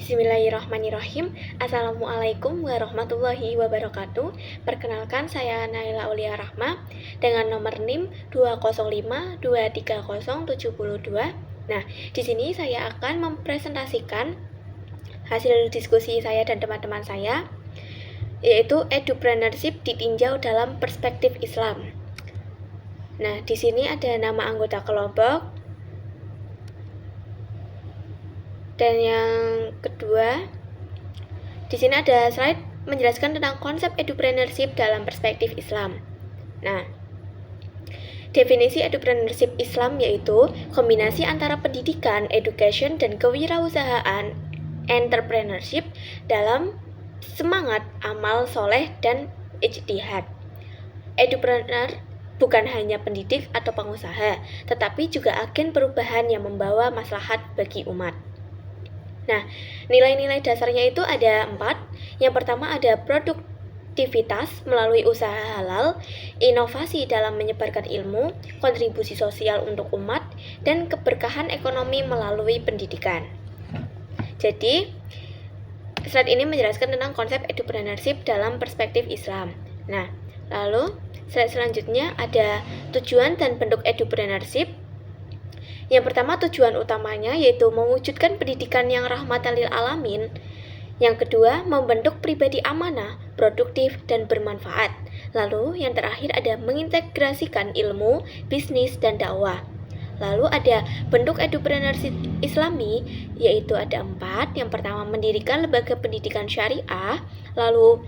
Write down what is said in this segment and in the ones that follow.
Bismillahirrahmanirrahim. Assalamualaikum warahmatullahi wabarakatuh. Perkenalkan, saya Naila Aulia Rahma dengan nomor NIM 205230772. Nah, di sini saya akan mempresentasikan hasil diskusi saya dan teman-teman saya, yaitu Edupreneurship ditinjau dalam perspektif Islam. Nah, di sini ada nama anggota kelompok. Dan yang kedua, di sini ada slide menjelaskan tentang konsep Edupreneurship dalam perspektif Islam. Nah, definisi Edupreneurship Islam yaitu kombinasi antara pendidikan, education, dan kewirausahaan entrepreneurship dalam semangat amal soleh dan ijtihad. Edupreneur bukan hanya pendidik atau pengusaha, tetapi juga agen perubahan yang membawa maslahat bagi umat. Nah, nilai-nilai dasarnya itu ada 4. Yang pertama ada produktivitas melalui usaha halal, inovasi dalam menyebarkan ilmu, kontribusi sosial untuk umat, dan keberkahan ekonomi melalui pendidikan. Jadi, slide ini menjelaskan tentang konsep Edupreneurship dalam perspektif Islam. Nah, lalu slide selanjutnya ada tujuan dan bentuk Edupreneurship. Yang pertama, tujuan utamanya yaitu mewujudkan pendidikan yang rahmatan lil alamin. Yang kedua, membentuk pribadi amanah, produktif, dan bermanfaat. Lalu yang terakhir ada mengintegrasikan ilmu, bisnis, dan dakwah. Lalu ada bentuk Edupreneurship Islami, yaitu ada 4. Yang pertama, mendirikan lembaga pendidikan syariah. Lalu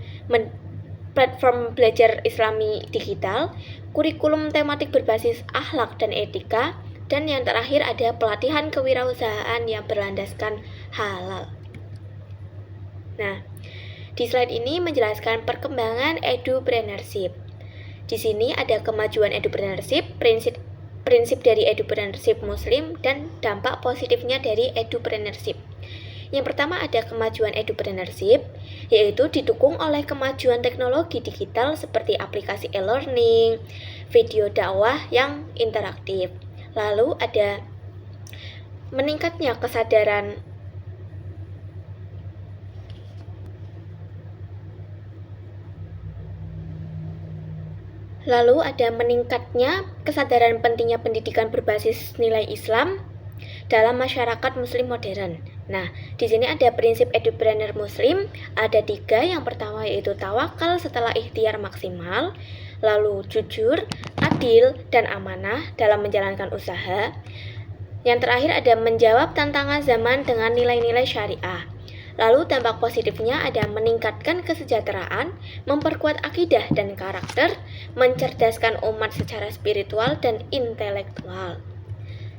platform belajar Islami digital, kurikulum tematik berbasis akhlak dan etika. Dan yang terakhir ada pelatihan kewirausahaan yang berlandaskan halal. Nah, di slide ini menjelaskan perkembangan Edupreneurship. Di sini ada kemajuan Edupreneurship, prinsip dari Edupreneurship Muslim, dan dampak positifnya dari Edupreneurship. Yang pertama ada kemajuan Edupreneurship, yaitu didukung oleh kemajuan teknologi digital seperti aplikasi e-learning, video dakwah yang interaktif. Lalu ada meningkatnya kesadaran pentingnya pendidikan berbasis nilai Islam dalam masyarakat Muslim modern. Nah, di sini ada prinsip Edupreneur Muslim, ada 3. Yang pertama yaitu tawakal setelah ikhtiar maksimal, lalu jujur, adil, dan amanah dalam menjalankan usaha. Yang terakhir ada menjawab tantangan zaman dengan nilai-nilai syariah. Lalu dampak positifnya ada meningkatkan kesejahteraan, memperkuat akidah dan karakter, mencerdaskan umat secara spiritual dan intelektual.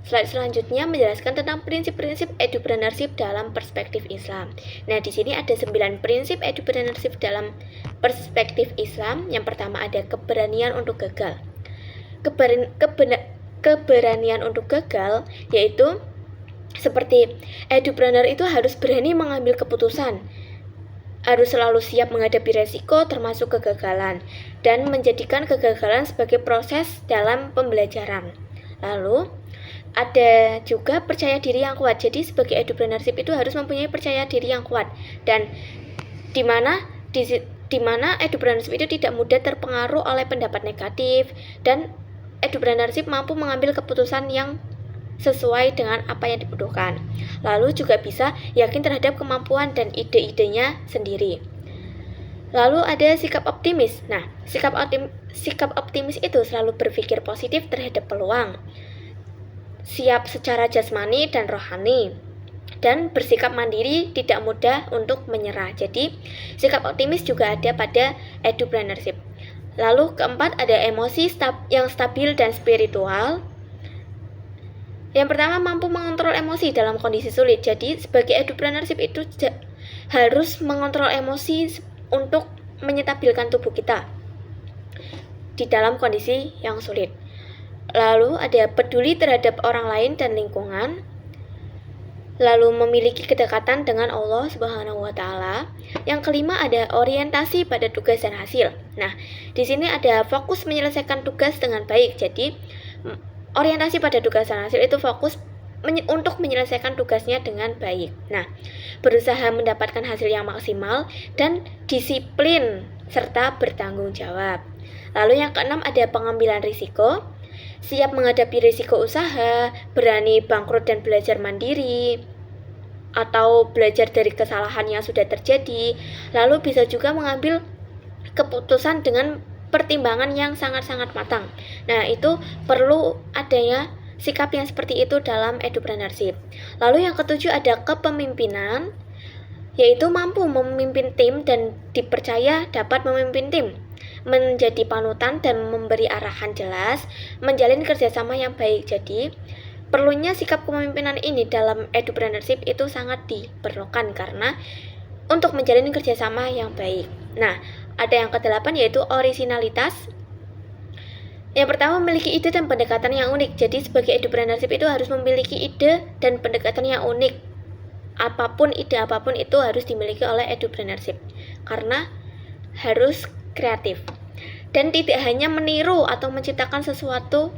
Slide selanjutnya menjelaskan tentang prinsip-prinsip Edupreneurship dalam perspektif Islam. Nah, di sini ada 9 prinsip Edupreneurship dalam perspektif Islam. Yang pertama ada keberanian untuk gagal. Keberanian untuk gagal yaitu seperti Edupreneur itu harus berani mengambil keputusan, harus selalu siap menghadapi resiko termasuk kegagalan, dan menjadikan kegagalan sebagai proses dalam pembelajaran. Lalu ada juga percaya diri yang kuat. Jadi sebagai Edupreneurship itu harus mempunyai percaya diri yang kuat, dan di mana Edupreneurship itu tidak mudah terpengaruh oleh pendapat negatif, dan Edupreneurship mampu mengambil keputusan yang sesuai dengan apa yang dibutuhkan. Lalu juga bisa yakin terhadap kemampuan dan ide-idenya sendiri. Lalu ada sikap optimis. Nah, sikap optimis itu selalu berpikir positif terhadap peluang, siap secara jasmani dan rohani, dan bersikap mandiri, tidak mudah untuk menyerah. Jadi, sikap optimis juga ada pada Edupreneurship. Lalu keempat ada emosi yang stabil dan spiritual. Yang pertama, mampu mengontrol emosi dalam kondisi sulit. Jadi, sebagai Edupreneurship itu harus mengontrol emosi untuk menyetabilkan tubuh kita di dalam kondisi yang sulit. Lalu ada peduli terhadap orang lain dan lingkungan. Lalu memiliki kedekatan dengan Allah Subhanahu wa Ta'ala. Yang kelima ada orientasi pada tugas dan hasil. Nah, di sini ada fokus menyelesaikan tugas dengan baik. Jadi, orientasi pada tugas dan hasil itu fokus untuk menyelesaikan tugasnya dengan baik. Nah, berusaha mendapatkan hasil yang maksimal dan disiplin serta bertanggung jawab. Lalu yang keenam ada pengambilan risiko, siap menghadapi risiko usaha, berani bangkrut dan belajar mandiri, atau belajar dari kesalahan yang sudah terjadi. Lalu bisa juga mengambil keputusan dengan pertimbangan yang sangat-sangat matang. Nah, itu perlu adanya sikap yang seperti itu dalam edupreneurship. Lalu yang ketujuh ada kepemimpinan, yaitu mampu memimpin tim dan dipercaya dapat memimpin tim, menjadi panutan dan memberi arahan jelas, menjalin kerjasama yang baik. Jadi, perlunya sikap kepemimpinan ini dalam edupreneurship itu sangat diperlukan karena untuk menjalin kerjasama yang baik. Nah, ada yang kedelapan yaitu orisinalitas. Yang pertama, memiliki ide dan pendekatan yang unik. Jadi sebagai edupreneurship itu harus memiliki ide dan pendekatan yang unik. Ide apapun itu harus dimiliki oleh edupreneurship karena harus kreatif dan tidak hanya meniru atau menciptakan sesuatu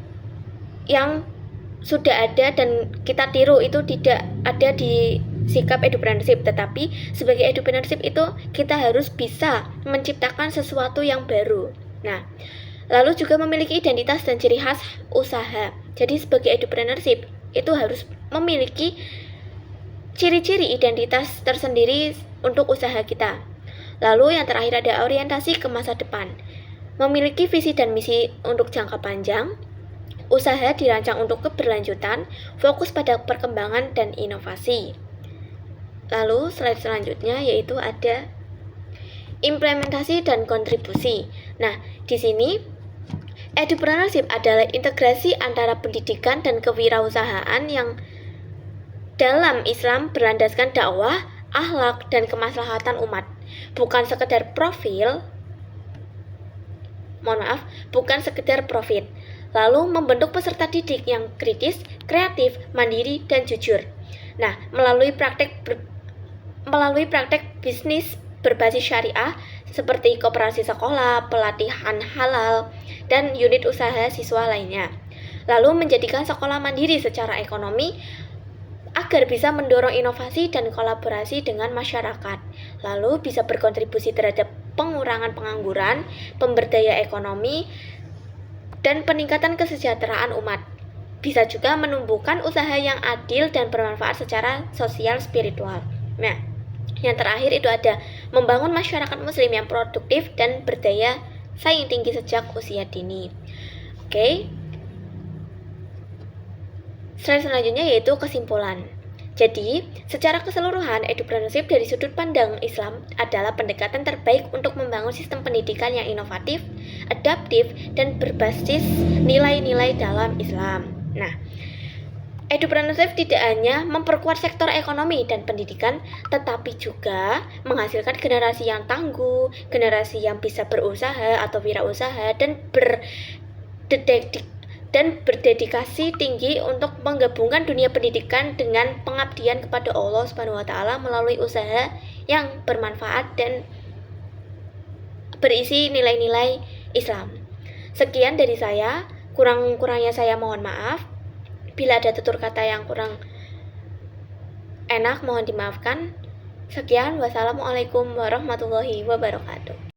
yang sudah ada dan kita tiru. Itu tidak ada di sikap edupreneurship, tetapi sebagai edupreneurship itu kita harus bisa menciptakan sesuatu yang baru. Nah, lalu juga memiliki identitas dan ciri khas usaha. Jadi sebagai edupreneurship itu harus memiliki ciri-ciri identitas tersendiri untuk usaha kita. Lalu yang terakhir ada orientasi ke masa depan. Memiliki visi dan misi untuk jangka panjang. Usaha dirancang untuk keberlanjutan, fokus pada perkembangan dan inovasi. Lalu slide selanjutnya yaitu ada implementasi dan kontribusi. Nah, di sini edupreneurship adalah integrasi antara pendidikan dan kewirausahaan yang dalam Islam berlandaskan dakwah, akhlak, dan kemaslahatan umat. Bukan sekedar profit. Lalu membentuk peserta didik yang kritis, kreatif, mandiri, dan jujur. Nah, melalui praktek bisnis berbasis syariah seperti koperasi sekolah, pelatihan halal, dan unit usaha siswa lainnya. Lalu menjadikan sekolah mandiri secara ekonomi agar bisa mendorong inovasi dan kolaborasi dengan masyarakat. Lalu bisa berkontribusi terhadap pengurangan pengangguran, pemberdayaan ekonomi, dan peningkatan kesejahteraan umat. Bisa juga menumbuhkan usaha yang adil dan bermanfaat secara sosial spiritual. Nah, yang terakhir itu ada membangun masyarakat muslim yang produktif dan berdaya saing tinggi sejak usia dini. Oke. Slide selanjutnya yaitu kesimpulan. Jadi, secara keseluruhan, edupreneurship dari sudut pandang Islam adalah pendekatan terbaik untuk membangun sistem pendidikan yang inovatif, adaptif, dan berbasis nilai-nilai dalam Islam. Nah, edupreneurship tidak hanya memperkuat sektor ekonomi dan pendidikan, tetapi juga menghasilkan generasi yang tangguh, generasi yang bisa berusaha atau wirausaha, dan berdedikasi tinggi untuk menggabungkan dunia pendidikan dengan pengabdian kepada Allah Subhanahu wa taala melalui usaha yang bermanfaat dan berisi nilai-nilai Islam. Sekian dari saya, kurang-kurangnya saya mohon maaf. Bila ada tutur kata yang kurang enak mohon dimaafkan. Sekian, wassalamualaikum warahmatullahi wabarakatuh.